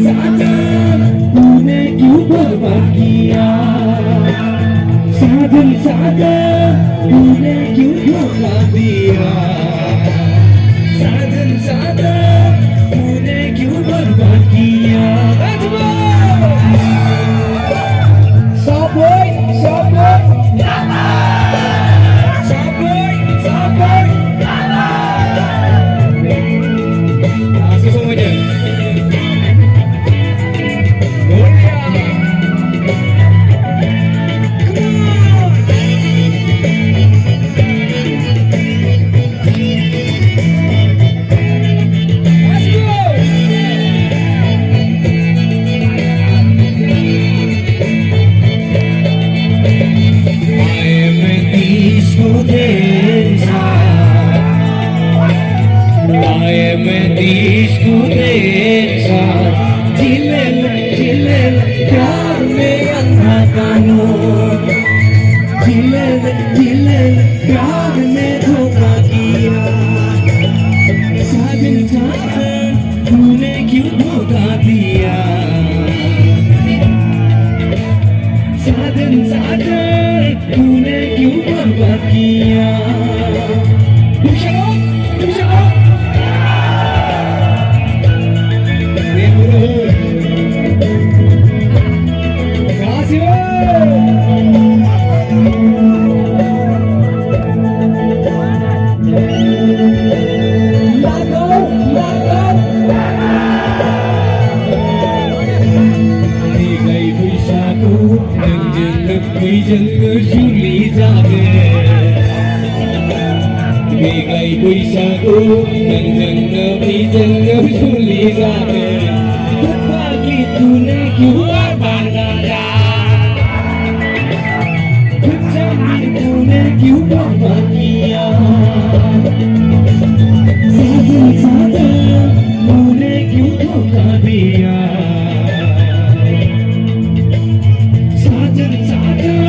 साजन तूने क्यों बर्बाद किया, साजन साजन तूने क्यों धोखा दिया, साजन साजन तूने क्यों बर्बाद किया। Soboy, soboy, soboy, soboy. Masuk semuanya. प्यार में अंधा कानून, प्यार में धोखा किया, साजन साजन तूने क्यों धोखा दिया, साजन साजन तूने क्यों बर्बाद किया। Begai Boisaku dan jengga suli zabe, berbagi tunai kiwa bandara, berbagi tunai kiwa bahagia, sahaja sahaja tunai kiwa bahagia, sahaja sahaja.